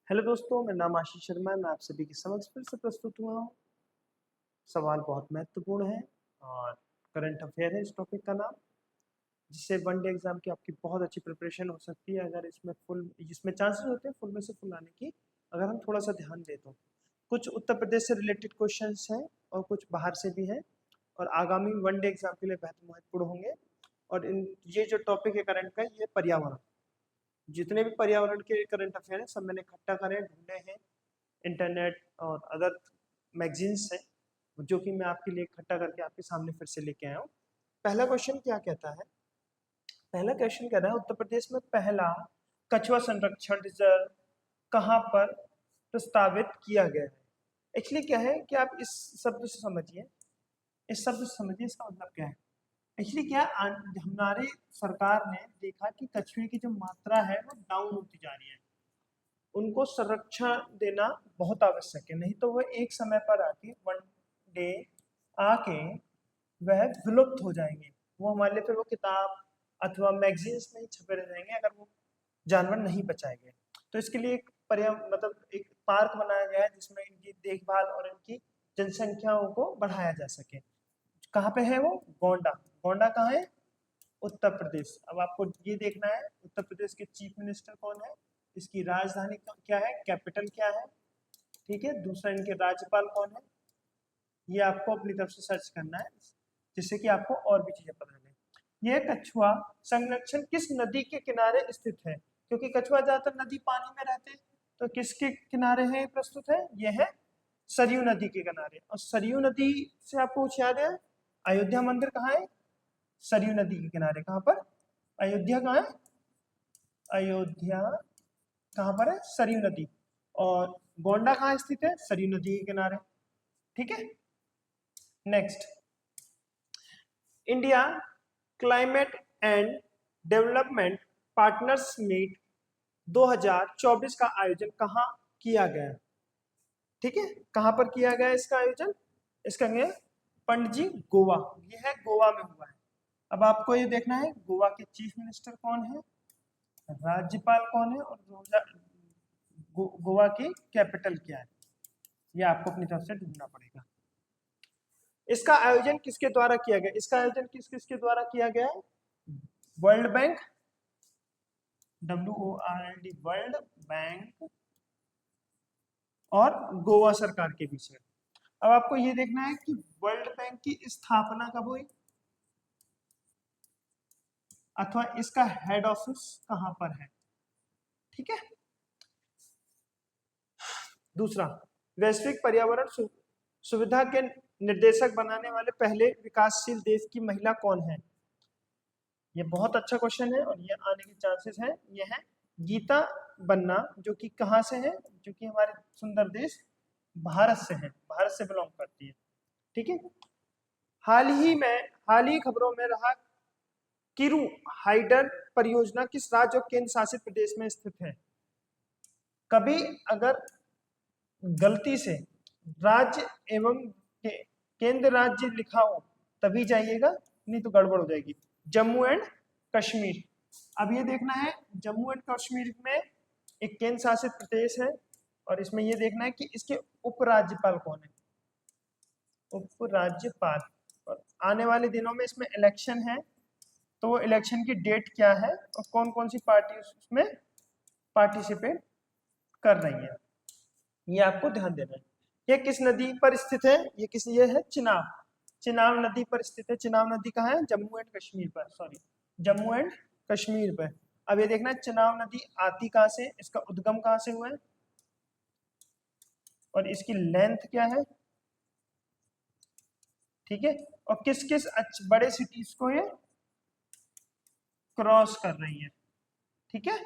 Hello दोस्तों, मेरा नाम आशीष शर्मा है। मैं आप सभी के समक्ष फिर से प्रस्तुत हुआ हूँ। सवाल बहुत महत्वपूर्ण है और करंट अफेयर है इस टॉपिक का नाम, जिससे वनडे एग्जाम की आपकी बहुत अच्छी प्रिपरेशन हो सकती है। अगर इसमें चांसेस होते हैं फुल में से फुल आने की, अगर हम थोड़ा सा ध्यान दें तो। कुछ उत्तर प्रदेश से रिलेटेड क्वेश्चंस हैं और कुछ बाहर से भी हैं, और आगामी वनडे एग्जाम के लिए बेहद महत्वपूर्ण होंगे। और ये जो टॉपिक है करंट का, ये पर्यावरण, जितने भी पर्यावरण के करंट अफेयर हैं सब मैंने इकट्ठा करे ढूंढे हैं इंटरनेट और अदर मैगजीन्स हैं, जो कि मैं आपके लिए इकट्ठा करके आपके सामने फिर से लेके आया हूँ। पहला क्वेश्चन क्या कहता है? पहला क्वेश्चन कह रहा है उत्तर प्रदेश में पहला कछुआ संरक्षण रिजर्व कहाँ पर प्रस्तावित किया गया है। एक्चुअली क्या है कि आप इस शब्द से समझिए, इस शब्द से समझिए इसका मतलब क्या है। एक्चुअली क्या हमारे सरकार ने देखा कि कछुए की जो मात्रा है वो डाउन होती जा रही है, उनको संरक्षण देना बहुत आवश्यक है, नहीं तो वह एक समय पर आके वन डे आके वह विलुप्त हो जाएंगे। वो हमारे लिए फिर वो किताब अथवा मैगजीन्स में ही छपे रह जाएंगे अगर वो जानवर नहीं बचाए गए। तो इसके लिए एक एक पार्क बनाया गया है जिसमें इनकी देखभाल और इनकी जनसंख्याओं को बढ़ाया जा सके। कहाँ पे है वो? गोंडा। गोंडा कहाँ है? उत्तर प्रदेश। अब आपको ये देखना है उत्तर प्रदेश के चीफ मिनिस्टर कौन है, इसकी राजधानी क्या है, कैपिटल क्या है, ठीक है। दूसरा, इनके राज्यपाल कौन है, ये आपको अपनी तरफ से सर्च करना है, जिससे कि आपको और भी चीजें पता चले। यह कछुआ संरक्षण किस नदी के किनारे स्थित है? क्योंकि कछुआ ज्यादातर नदी पानी में रहते हैं, तो किसके किनारे है प्रस्तुत है? यह है सरयू नदी के किनारे। और सरयू नदी से आपको कुछ याद है? अयोध्या मंदिर कहाँ है? सरयू नदी के किनारे। कहाँ पर? अयोध्या कहाँ है? अयोध्या कहाँ पर है? सरयू नदी। और गोंडा कहाँ स्थित है? सरयू नदी के किनारे, ठीक है। Next, India climate and development partners meet 2024 का आयोजन कहाँ किया गया? ठीक है, कहाँ पर किया गया इसका आयोजन? इसका क्या है? पणजी, गोवा। ये है गोवा में हुआ है। अब आपको ये देखना है गोवा के चीफ मिनिस्टर कौन है, राज्यपाल कौन है, और गोवा की कैपिटल क्या है, ये आपको अपनी तरफ से ढूंढना पड़ेगा। इसका आयोजन किसके द्वारा किया गया? इसका आयोजन किस किसके द्वारा किया गया है? World bank, WORLD, world bank और गोवा सरकार के बीच में। अब आपको ये देखना है कि वर्ल्ड बैंक की स्थापना कब हुई अथवा इसका हेड ऑफिस कहां पर है, ठीक है। दूसरा, वैश्विक पर्यावरण सुविधा के निर्देशक बनाने वाले पहले विकासशील देश की महिला कौन है? ये बहुत अच्छा क्वेश्चन है और ये आने के चांसेस हैं। ये है गीता बन्ना, जो कि कहाँ से है? जो कि हमारे सुंदर देश भारत से है, भारत से बिलोंग करती है, ठीक है। हाल ही खबरों में रहा किरू हाइडर परियोजना किस राज्य और केंद्र शासित प्रदेश में स्थित है? कभी अगर गलती से राज्य एवं केंद्र राज्य लिखा हो तभी जाइएगा, नहीं तो गड़बड़ हो जाएगी। जम्मू एंड कश्मीर। अब ये देखना है जम्मू एंड कश्मीर में एक केंद्र शासित प्रदेश है, और इसमें ये देखना है कि इसके उपराज्यपाल कौन है, उपराज्यपाल। और आने वाले दिनों में इसमें इलेक्शन है, तो वो इलेक्शन की डेट क्या है और कौन कौन सी पार्टी उसमें पार्टिसिपेट कर रही है, ये आपको ध्यान देना है। ये किस नदी पर स्थित है? ये है चिनाब। चिनाब नदी पर स्थित है। चिनाब नदी कहाँ है? जम्मू एंड कश्मीर पर, सॉरी, जम्मू एंड कश्मीर पर। अब ये देखना है चिनाब नदी आती कहाँ से, इसका उद्गम कहाँ से हुआ है, और इसकी लेंथ क्या है, ठीक है। और किस किस बड़े सिटीज को ये क्रॉस कर रही है, ठीक है।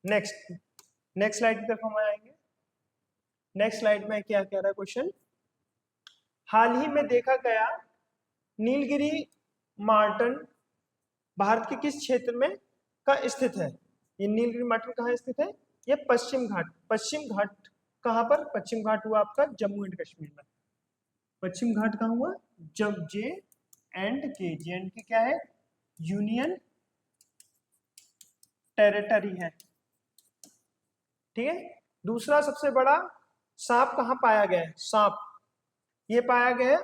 नेक्स्ट, नेक्स्ट स्लाइड की तरफ हम आएंगे। नेक्स्ट स्लाइड में क्या कह रहा है क्वेश्चन? हाल ही में देखा गया नीलगिरी मार्टन भारत के किस क्षेत्र में का स्थित है? ये नीलगिरी मार्टन कहाँ स्थित है? ये पश्चिम घाट। पश्चिम घाट कहाँ पर? पश्चिम घाट हुआ आपका जम्मू एंड कश्मीर में। पश्चिम घाट कहाँ हुआ? जब जे एंड के क्या है? यूनियन टेरिटरी है, ठीक है। दूसरा सबसे बड़ा सांप कहाँ पाया गया है? सांप ये पाया गया है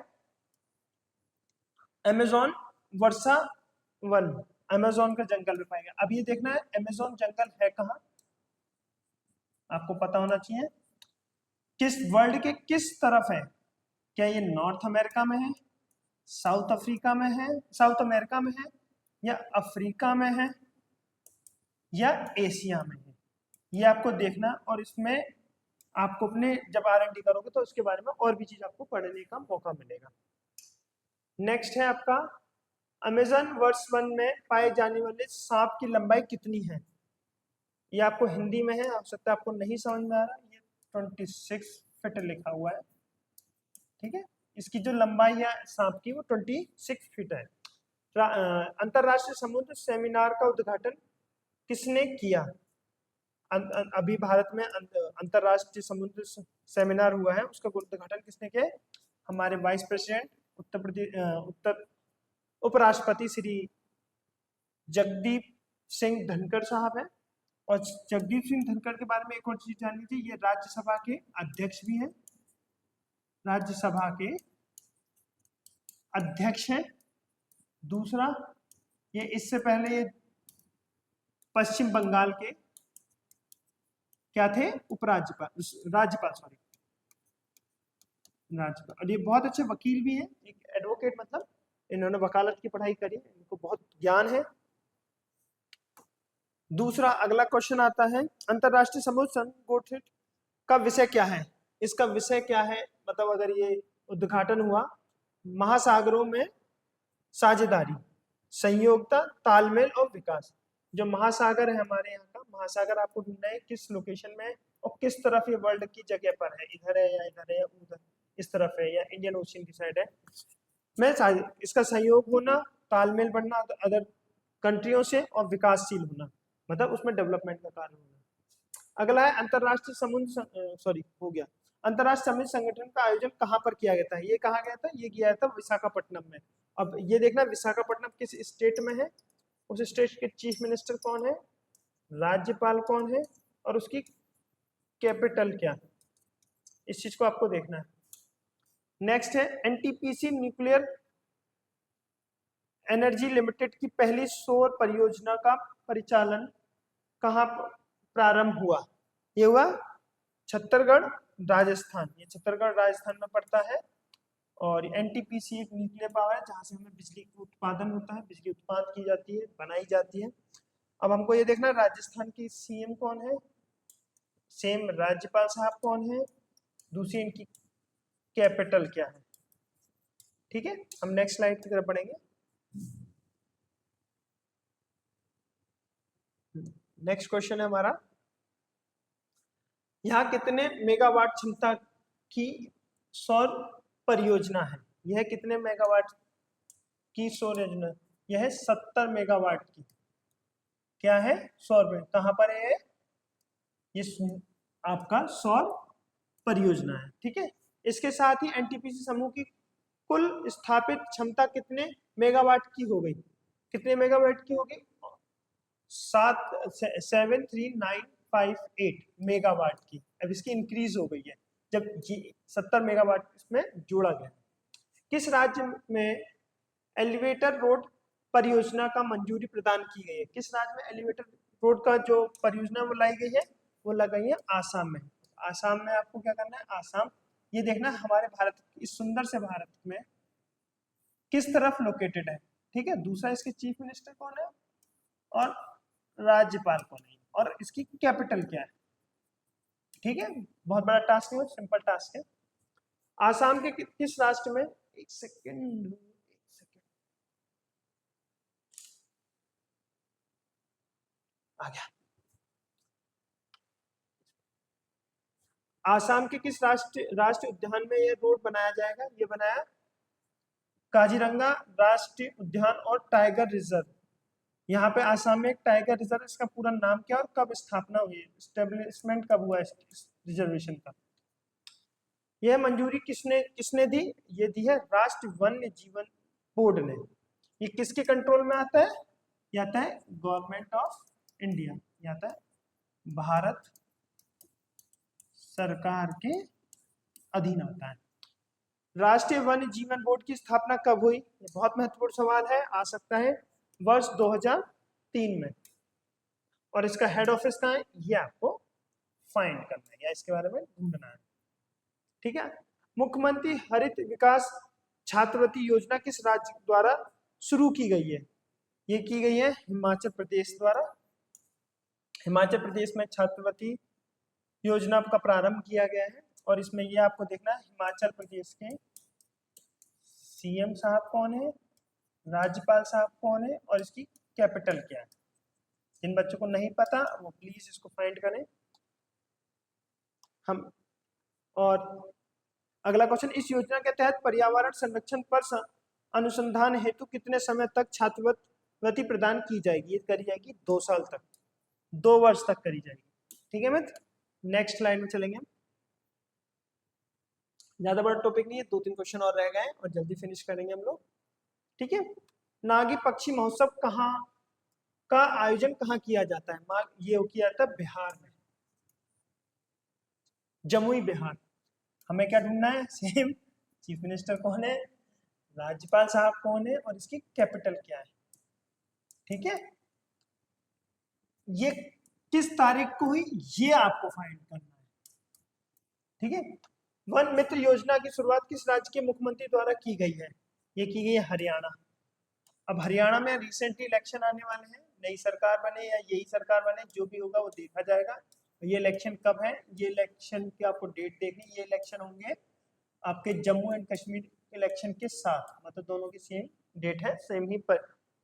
अमेजोन वर्षा वन, अमेजोन का जंगल में पाया गया। अब ये देखना है अमेजोन जंगल है कहाँ, आपको पता होना चाहिए। किस वर्ल्ड के किस तरफ है? क्या ये नॉर्थ अमेरिका में है, साउथ अफ्रीका में है, साउथ अमेरिका में है, या अफ्रीका में है, या एशिया में है? ये आपको देखना, और इसमें आपको अपने जब R&D करोगे तो उसके बारे में और भी चीज आपको पढ़ने का मौका मिलेगा। नेक्स्ट है आपका अमेजन वर्ष वन में पाए जाने वाले सांप की लंबाई कितनी है? ये आपको हिंदी में है, हो सकता है आपको नहीं समझ में आ रहा, ये 26 फीट लिखा हुआ है, ठीक है। इसकी जो लंबाई है सांप की वो 26 फीट है। अंतरराष्ट्रीय समुद्र सेमिनार का उद्घाटन किसने किया? अभी भारत में अंतरराष्ट्रीय समुद्र सेमिनार हुआ है, उसका उद्घाटन किसने किया? हमारे वाइस प्रेसिडेंट उत्तर उपराष्ट्रपति श्री जगदीप सिंह धनखड़ साहब है। और जगदीप सिंह धनखड़ के बारे में एक और चीज जान लीजिए, ये राज्यसभा के अध्यक्ष भी हैं, राज्यसभा के अध्यक्ष हैं। दूसरा ये इससे पहले ये पश्चिम बंगाल के क्या थे? उपराज्यपाल, राज्यपाल, सॉरी राज्यपाल। और ये बहुत अच्छे वकील भी हैं, एक एडवोकेट, मतलब इन्होंने वकालत की पढ़ाई करी, इनको बहुत ज्ञान है। दूसरा अगला क्वेश्चन आता है अंतरराष्ट्रीय समुद्र संगठन का विषय क्या है? इसका विषय क्या है, मतलब अगर ये उद्घाटन हुआ, महासागरों में साझेदारी, संयोगता, तालमेल और विकास। जो महासागर है हमारे यहाँ का, महासागर आपको ढूंढना है किस लोकेशन में और किस तरफ ये वर्ल्ड की जगह पर है, इधर है या इधर है या उधर, इस तरफ है या इंडियन ओशियन की साइड है। मैं इसका सहयोग होना, तालमेल बढ़ना अदर कंट्रियों से, और विकासशील होना, मतलब उसमें डेवलपमेंट का कार्य होना। अगला है अंतरराष्ट्रीय समुद्र, सॉरी हो गया, अंतरराष्ट्रीय समुद्र संगठन का आयोजन कहाँ पर किया गया था? ये कहा गया था, ये किया था विशाखापट्टनम में। अब ये देखना विशाखापट्टनम किस स्टेट में है, उस स्टेट के चीफ मिनिस्टर कौन है, राज्यपाल कौन है, और उसकी कैपिटल क्या है, इस चीज को आपको देखना है। नेक्स्ट है एनटीपीसी न्यूक्लियर एनर्जी लिमिटेड की पहली सौर परियोजना का परिचालन कहाँ प्रारंभ हुआ? ये हुआ छत्तीसगढ़ राजस्थान, ये छत्तीसगढ़ राजस्थान में पड़ता है। और एनटीपीसी एक न्यूक्लियर पावर है जहाँ से हमें बिजली का उत्पादन होता है, बिजली उत्पादन की जाती है, बनाई जाती है। अब हमको ये देखना राजस्थान की सीएम कौन है, सेम राज्यपाल साहब कौन है, दूसरी इनकी कैपिटल क्या है, ठीक है। हम नेक्स्ट स्लाइड की तरफ बढ़ेंगे। नेक्स्ट क्वेश्चन है हमारा, यहाँ कितने मेगावाट क्षमता की सौर परियोजना है? यह कितने मेगावाट की सौर योजना? यह है 70 मेगावाट की। क्या है? सौर में। कहाँ पर है ये? आपका सौर परियोजना है, ठीक है। इसके साथ ही एनटीपीसी समूह की कुल स्थापित क्षमता कितने मेगावाट की हो गई? कितने मेगावाट की होगी? 73958 मेगावाट की। अब इसकी इंक्रीज हो गई है जब 70 मेगावाट इसमें जोड़ा गया। किस राज्य में एलिवेटर रोड परियोजना का मंजूरी प्रदान की गई है? किस राज्य में एलिवेटर रोड का जो परियोजना वो लाई गई है? वो लगाई है आसाम में। आसाम में आपको क्या करना है? आसाम ये देखना हमारे भारत, इस सुंदर से भारत में किस तरफ लोकेटेड है, ठीक है। दूसरा इसके चीफ मिनिस्टर कौन है और राज्यपाल कौन है, और इसकी कैपिटल क्या है, ठीक है। बहुत बड़ा टास्क है, सिंपल टास्क है। आसाम के किस राष्ट्र में, एक सेकेंड आ गया, आसाम के किस राष्ट्रीय उद्यान में यह रोड बनाया जाएगा? ये बनाया काजीरंगा राष्ट्रीय उद्यान और टाइगर रिजर्व। यहाँ पे आसाम में एक टाइगर रिजर्व, इसका पूरा नाम क्या और कब स्थापना हुई, एस्टेब्लिशमेंट कब हुआ इस रिजर्वेशन का? यह मंजूरी किसने किसने दी? ये दी है राष्ट्रीय वन्य जीवन बोर्ड ने। ये किसके कंट्रोल में आता है? ये आता है गवर्नमेंट ऑफ इंडिया, ये आता है भारत सरकार के अधीन आता है। राष्ट्रीय वन्य जीवन बोर्ड की स्थापना कब हुई? ये बहुत महत्वपूर्ण सवाल है, आ सकता है वर्ष 2003 में। और इसका हेड ऑफिस कहाँ है, ये आपको फाइंड करना है या इसके बारे में ढूंढना है। ठीक है। मुख्यमंत्री हरित विकास छात्रवृत्ति योजना किस राज्य द्वारा शुरू की गई है? ये की गई है हिमाचल प्रदेश द्वारा। हिमाचल प्रदेश में छात्रवृत्ति योजना का प्रारंभ किया गया है और इसमें ये आपको देखना है हिमाचल प्रदेश के सीएम साहब कौन है, राज्यपाल साहब कौन है और इसकी कैपिटल क्या है। जिन बच्चों को नहीं पता वो प्लीज इसको फाइंड करें। हम और अगला क्वेश्चन, इस योजना के तहत पर्यावरण संरक्षण पर अनुसंधान हेतु कितने समय तक छात्रवृत्ति प्रदान की जाएगी? ये करी जाएगी 2 साल तक, 2 वर्ष तक करी जाएगी। ठीक है मित्र, नेक्स्ट स्लाइड में चलेंगे। ज्यादा बड़ा टॉपिक नहीं है, 2-3 क्वेश्चन और रह गए और जल्दी फिनिश करेंगे हम लोग। ठीक है। नागी पक्षी महोत्सव कहाँ का आयोजन कहाँ किया जाता है? ये किया जाता है बिहार में, जमुई बिहार। हमें क्या ढूंढना है? सेम चीफ मिनिस्टर कौन है, राज्यपाल साहब कौन है और इसकी कैपिटल क्या है। ठीक है। ये किस तारीख को हुई ये आपको फाइंड करना है। ठीक है। वन मित्र योजना की शुरुआत किस राज्य के मुख्यमंत्री द्वारा की गई है? ये की गई है हरियाणा। अब हरियाणा में रिसेंटली इलेक्शन आने वाले हैं, नई सरकार बने या यही सरकार बने, जो भी होगा वो देखा जाएगा। ये इलेक्शन कब है, ये इलेक्शन की आपको डेट देखनी। ये इलेक्शन होंगे आपके जम्मू एंड कश्मीर इलेक्शन के साथ, मतलब दोनों की सेम डेट है, सेम ही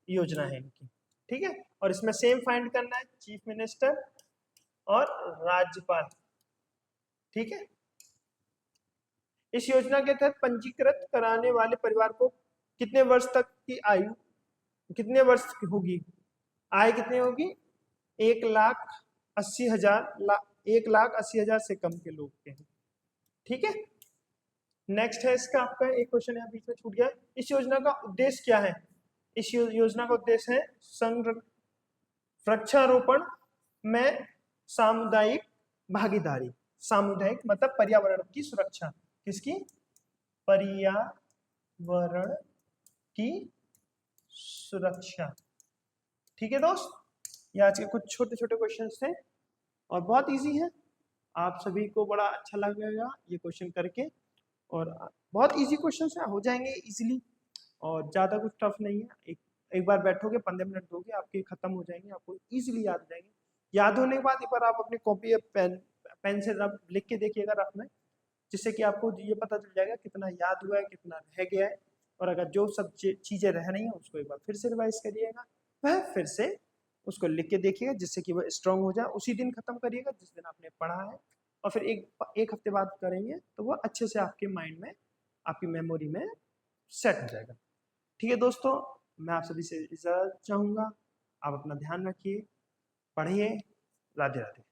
योजना है इनकी। ठीक है। और इसमें सेम फाइंड करना है चीफ मिनिस्टर और राज्यपाल। ठीक है। इस योजना के तहत पंजीकृत कराने वाले परिवार को कितने वर्ष तक की आयु, कितने वर्ष की होगी, आय कितनी होगी? 1,80,000 से कम के लोग के। ठीक है। नेक्स्ट है इसका आपका एक क्वेश्चन है बीच में छूट गया। इस योजना का उद्देश्य क्या है? इस योजना का उद्देश्य है वृक्षारोपण में सामुदायिक भागीदारी। सामुदायिक मतलब पर्यावरण की सुरक्षा। किसकी? पर्यावरण की सुरक्षा। ठीक है दोस्त, ये आज के कुछ छोटे छोटे क्वेश्चंस थे और बहुत इजी है। आप सभी को बड़ा अच्छा लगेगा ये क्वेश्चन करके, और बहुत इजी क्वेश्चंस है, हो जाएंगे इजीली और ज़्यादा कुछ टफ नहीं है। एक बार बैठोगे 15 मिनट दोगे आपके खत्म हो जाएंगे, आपको इजीली याद हो जाएंगे। याद होने के बाद एक बार आप अपनी कॉपी या पेन से लिख के देखिएगा रफ में, जिससे कि आपको ये पता चल जाएगा कितना याद हुआ है, कितना रह गया है। और अगर जो सब चीज़ें रह रही हैं उसको एक बार फिर से रिवाइज करिएगा, वह फिर से उसको लिख के देखिएगा जिससे कि वह स्ट्रांग हो जाए। उसी दिन खत्म करिएगा जिस दिन आपने पढ़ा है, और फिर एक हफ्ते बाद करेंगे तो वह अच्छे से आपके माइंड में, आपकी मेमोरी में सेट हो जाएगा। ठीक है दोस्तों, मैं आप सभी से इजाज़त चाहूँगा। आप अपना ध्यान रखिए, पढ़िए। राधे राधे।